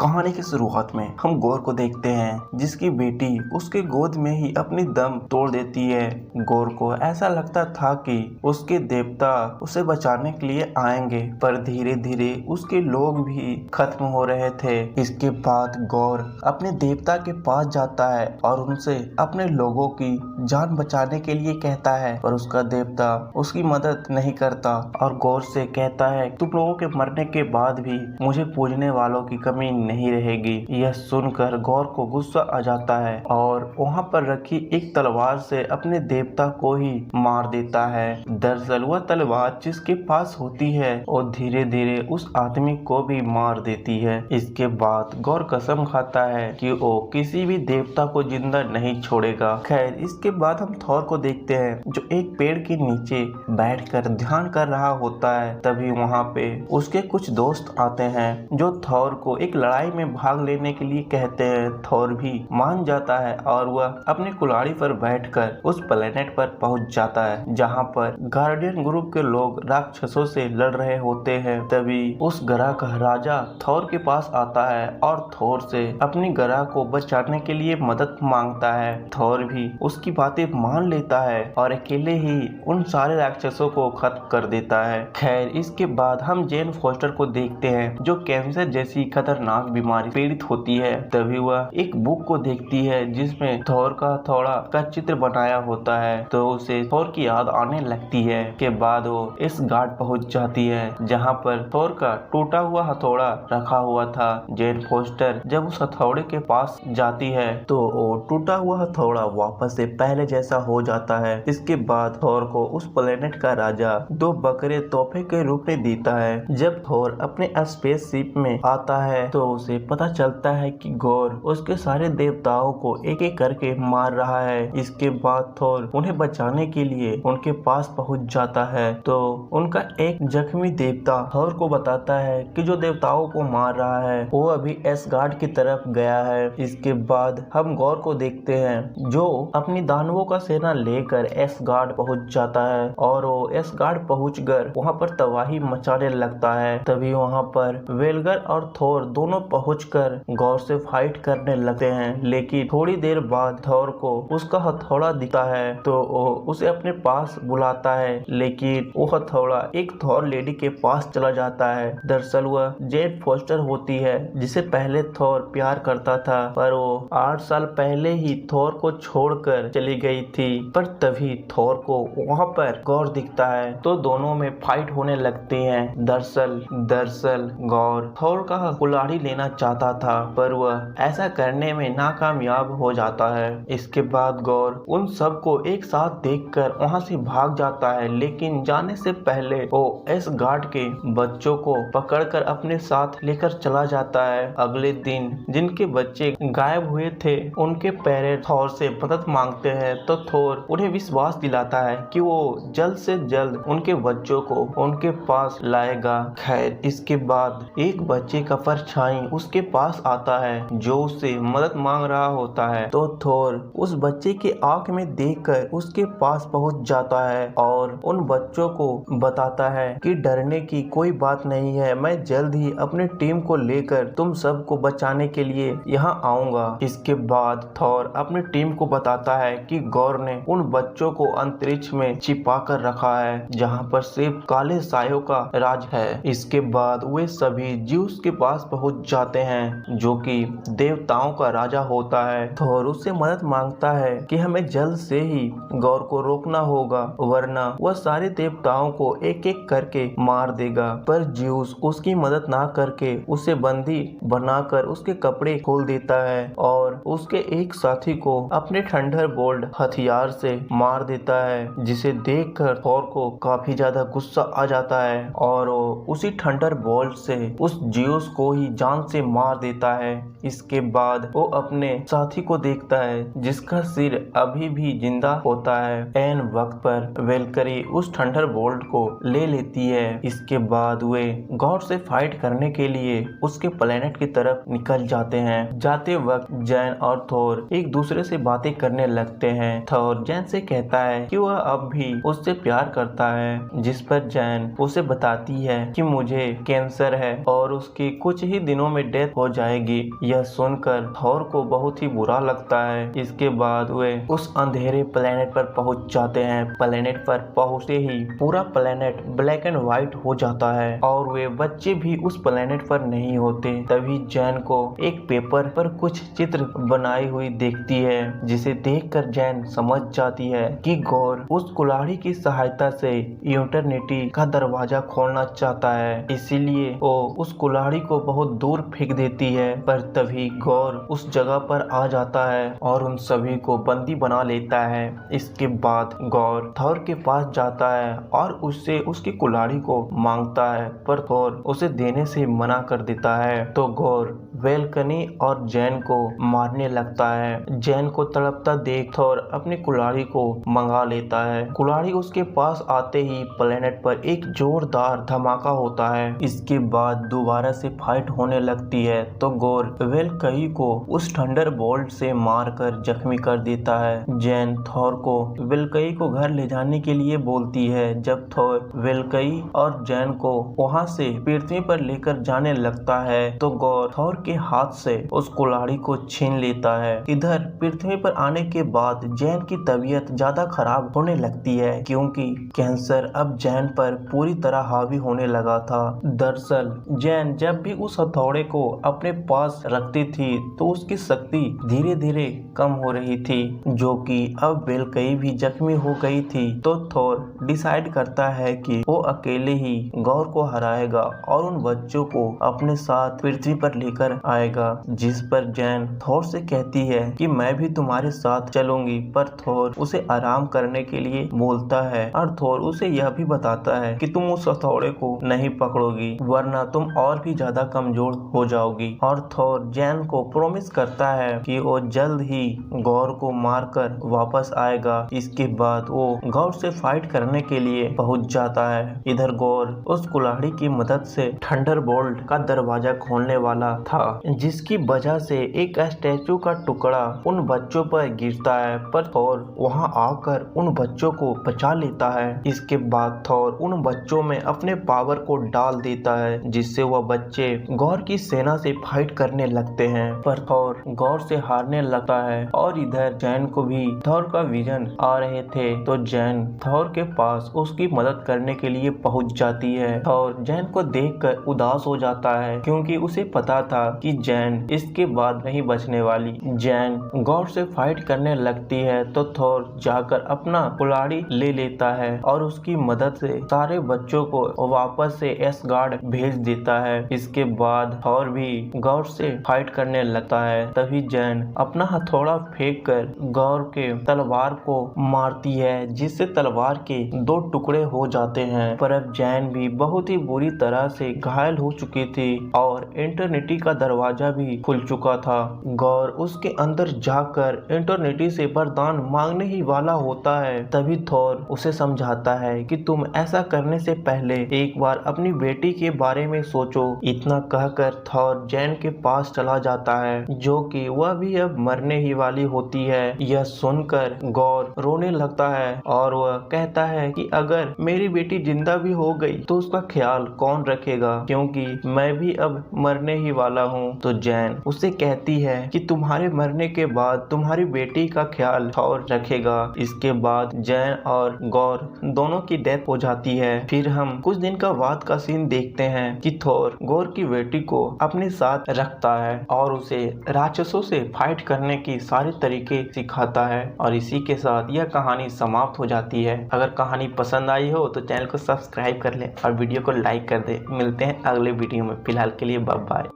कहानी की शुरुआत में हम गौर को देखते हैं जिसकी बेटी उसके गोद में ही अपनी दम तोड़ देती है। गौर को ऐसा लगता था कि उसके देवता उसे बचाने के लिए आएंगे, पर धीरे धीरे उसके लोग भी खत्म हो रहे थे। इसके बाद गौर अपने देवता के पास जाता है और उनसे अपने लोगों की जान बचाने के लिए कहता है, पर उसका देवता उसकी मदद नहीं करता और गौर से कहता है तुम लोगों के मरने के बाद भी मुझे पूजने वालों की कमी नहीं रहेगी। यह सुनकर गौर को गुस्सा आ जाता है और वहाँ पर रखी एक तलवार से अपने देवता को ही मार देता है। दरअसल वह तलवार जिसके पास होती है वो धीरे धीरे उस आदमी को भी मार देती है। इसके बाद गौर कसम खाता है कि वो किसी भी देवता को जिंदा नहीं छोड़ेगा। खैर, इसके बाद हम थॉर को देखते हैं जो एक पेड़ के नीचे बैठकर ध्यान कर रहा होता है। तभी वहाँ पे उसके कुछ दोस्त आते हैं जो थॉर को एक लड़ाई में भाग लेने के लिए कहते हैं। थॉर भी मान जाता है और वह अपनी कुल्हाड़ी पर बैठकर उस प्लेनेट पर पहुंच जाता है जहां पर गार्डियन ग्रुप के लोग राक्षसों से लड़ रहे होते हैं। तभी उस ग्रह का राजा थॉर के पास आता है और थॉर से अपनी ग्रह को बचाने के लिए मदद मांगता है। थॉर भी उसकी बातें मान लेता है और अकेले ही उन सारे राक्षसों को खत्म कर देता है। खैर, इसके बाद हम जेन फोस्टर को देखते हैं जो कैंसर जैसी खतरनाक बीमारी पीड़ित होती है। तभी वह एक बुक को देखती है जिसमें थॉर का हथौड़ा का चित्र बनाया होता है, तो उसे थॉर की याद आने लगती है। के बाद वो इस घाट पहुंच जाती है जहां पर थॉर का टूटा हुआ हथौड़ा रखा हुआ था। जेन फोस्टर जब उस हथौड़े के पास जाती है तो वो टूटा हुआ हथौड़ा वापस से पहले जैसा हो जाता है। इसके बाद थॉर को उस प्लेनेट का राजा 2 बकरे तोहफे के रूप में देता है। जब थॉर अपने स्पेसशिप में आता है तो उसे पता चलता है कि गौर उसके सारे देवताओं को एक एक करके मार रहा है। इसके बाद थॉर उन्हें बचाने के लिए उनके पास पहुंच जाता है तो उनका एक जख्मी देवता थॉर को बताता है कि जो देवताओं को मार रहा है वो अभी एसगार्ड की तरफ गया है। इसके बाद हम गौर को देखते हैं जो अपनी दानवों का सेना लेकर एसगार्ड पहुंच जाता है और वो एसगार्ड पहुंचकर वहां पर तबाही मचाने लगता है। तभी वहां पर वेलगर और थॉर दोनों पहुंचकर गौर से फाइट करने लगते हैं, लेकिन थोड़ी देर बाद थॉर को उसका हथौड़ा दिखता है तो वो उसे अपने पास बुलाता है, लेकिन वो हथौड़ा एक थॉर लेडी के पास चला जाता है। दरअसल वह जेन फोस्टर होती है जिसे पहले थॉर प्यार करता था, पर वो 8 साल पहले ही थॉर को छोड़कर चली गई थी। पर तभी थॉर को वहाँ पर गौर दिखता है तो दोनों में फाइट होने लगती है। दरअसल गौर थॉर का कुल्हाड़ी लेना चाहता था पर वह ऐसा करने में नाकामयाब हो जाता है। इसके बाद गौर उन सबको एक साथ देखकर वहां से भाग जाता है, लेकिन जाने से पहले वो एस गार्ड के बच्चों को पकड़कर अपने साथ लेकर चला जाता है। अगले दिन जिनके बच्चे गायब हुए थे उनके पेरेंट्स थॉर से मदद मांगते हैं तो थॉर उन्हें विश्वास दिलाता है कि वो जल्द से जल्द उनके बच्चों को उनके पास लाएगा। खैर, इसके बाद एक बच्चे का परछाई उसके पास आता है जो उससे मदद मांग रहा होता है तो थॉर उस बच्चे के आंख में देखकर उसके पास पहुंच जाता है और उन बच्चों को बताता है कि डरने की कोई बात नहीं है, मैं जल्द ही अपनी टीम को लेकर तुम सबको बचाने के लिए यहाँ आऊंगा। इसके बाद थॉर अपनी टीम को बताता है कि गौर ने उन बच्चों को अंतरिक्ष में छिपा कर रखा है जहाँ पर सिर्फ काले सायों का राज है। इसके बाद वे सभी ज्यूस के पास पहुंच जाते हैं जो कि देवताओं का राजा होता है। थॉर उससे मदद मांगता है कि हमें जल्द से ही गौर को रोकना होगा वरना वह सारे देवताओं को एक एक करके मार देगा। पर ज्यूस उसकी मदद ना करके उसे बंदी बनाकर उसके कपड़े खोल देता है और उसके एक साथी को अपने थंडरबोल्ट हथियार से मार देता है, जिसे देखकर थॉर को काफी ज्यादा गुस्सा आ जाता है और वो उसी थंडरबोल्ट से उस ज्यूस को ही जान से मार देता है। इसके बाद वो अपने साथी को देखता है जिसका सिर अभी भी जिंदा होता है। एन वक्त पर वेलकरी उस थंडरबोल्ट को ले लेती है। इसके बाद वे गॉड से फाइट करने के लिए उसके प्लेनेट की तरफ निकल जाते हैं। जाते वक्त जैन और थॉर एक दूसरे से बातें करने लगते हैं। थॉर जैन से कहता है कि वह अब भी उससे प्यार करता है, जिस पर जैन उसे बताती है कि मुझे कैंसर है और उसके कुछ ही दिनों में डेथ हो जाएगी। यह सुनकर थॉर को बहुत ही बुरा लगता है। इसके बाद वे उस अंधेरे प्लेनेट पर पहुंच जाते हैं। प्लेनेट पर पहुंचते ही पूरा प्लेनेट ब्लैक एंड व्हाइट हो जाता है और वे बच्चे भी उस प्लेनेट पर नहीं होते। तभी जैन को एक पेपर पर कुछ चित्र बनाई हुई देखती है, जिसे देखकर जैन समझ जाती है कि गौर उस कुल्हाड़ी की सहायता से इटर्निटी का दरवाजा खोलना चाहता है। इसीलिए वो उस कुल्हाड़ी को बहुत दूर फेंक देती है। पर तभी गौर उस जगह पर आ जाता है और उन सभी को बंदी बना लेता है। इसके बाद गौर थॉर के पास जाता है और उससे उसकी कुल्हाड़ी को मांगता है, पर थॉर उसे देने से मना कर देता है। तो गौर वेलकनी और जैन को मारने लगता है। जैन को तड़पता देख थॉर अपनी कुल्हाड़ी को मंगा लेता है। कुल्हाड़ी उसके पास आते ही प्लेनेट पर एक जोरदार धमाका होता है। इसके बाद दोबारा से फाइट होने लगती है। तो गौर वेलकई को उस थंडरबोल्ट से मारकर जख्मी कर देता है। जैन थॉर को वेलकई को घर ले जाने के लिए बोलती है। जब थॉर वेलकई और जैन को वहां से पृथ्वी पर लेकर जाने लगता है तो गौर थॉर के हाथ से उस कुल्हाड़ी को छीन लेता है। इधर पृथ्वी पर आने के बाद जैन की तबीयत ज्यादा खराब होने लगती है, क्योंकि कैंसर अब जैन पर पूरी तरह हावी होने लगा था। दरअसल जैन जब भी उस हथौड़े को अपने पास रखती थी तो उसकी शक्ति धीरे धीरे कम हो रही थी, जो कि अब वेलकई भी जख्मी हो गई थी। तो थॉर डिसाइड करता है कि वो अकेले ही गौर को हराएगा और उन बच्चों को अपने साथ पृथ्वी पर लेकर आएगा। जिस पर जैन थॉर से कहती है कि मैं भी तुम्हारे साथ चलूंगी, पर थॉर उसे आराम करने के लिए बोलता है और थॉर उसे यह भी बताता है कि तुम उस हथौड़े को नहीं पकड़ोगी वरना तुम और भी ज्यादा कमजोर हो जाओगी। और थॉर जैन को प्रॉमिस करता है कि वो जल्द ही गौर को मारकर वापस आएगा। इसके बाद वो गौर से फाइट करने के लिए पहुंच जाता है। इधर गौर उस कुल्हाड़ी की मदद से थंडरबोल्ट का दरवाजा खोलने वाला था, जिसकी वजह से एक स्टैचू का टुकड़ा उन बच्चों पर गिरता है, पर थॉर वहां आकर उन बच्चों को बचा लेता है। इसके बाद थॉर उन बच्चों में अपने पावर को डाल देता है, जिससे वह बच्चे गौर की सेना से फाइट करने लगते हैं। पर थॉर गौर से हारने लगता है और इधर जैन को भी थॉर का विजन आ रहे थे। तो जैन थॉर के पास उसकी मदद करने के लिए पहुंच जाती है। थॉर जैन को देखकर उदास हो जाता है, क्योंकि उसे पता था कि जैन इसके बाद नहीं बचने वाली। जैन गौर से फाइट करने लगती है तो थॉर जाकर अपना कुल्हाड़ी ले लेता है और उसकी मदद से सारे बच्चों को वापस से एसगार्ड भेज देता है। इसके बाद थॉर भी गौर से फाइट करने लगता है। तभी जैन अपना हथौड़ा फेंक कर गौर के तलवार को मारती है, जिससे तलवार के दो टुकड़े हो जाते हैं। पर अब जैन भी बहुत ही बुरी तरह से घायल हो चुकी थी और इटर्निटी का दरवाजा भी खुल चुका था। गौर उसके अंदर जाकर इटर्निटी से वरदान मांगने ही वाला होता है। तभी थॉर उसे समझाता है कि तुम ऐसा करने से पहले एक बार अपनी बेटी के बारे में सोचो। इतना कहकर थॉर जैन के पास चला जाता है, जो कि वह भी अब मरने ही वाली होती है। यह सुनकर गौर रोने लगता है और वह कहता है कि अगर मेरी बेटी जिंदा भी हो गई तो उसका ख्याल कौन रखेगा, क्योंकि मैं भी अब मरने ही वाला हूँ। तो जैन उससे कहती है कि तुम्हारे मरने के बाद तुम्हारी बेटी का ख्याल थॉर रखेगा। इसके बाद जैन और गौर दोनों की डेथ हो जाती है। फिर हम कुछ दिन का बाद का सीन देखते हैं कि थॉर गौर की बेटी को अपने साथ रखता है और उसे राक्षसों से फाइट करने की सारे तरीके सिखाता है। और इसी के साथ यह कहानी समाप्त हो जाती है। अगर कहानी पसंद आई हो तो चैनल को सब्सक्राइब कर ले और वीडियो को लाइक कर दे। मिलते हैं अगले वीडियो में। फिलहाल के लिए बाय बाय।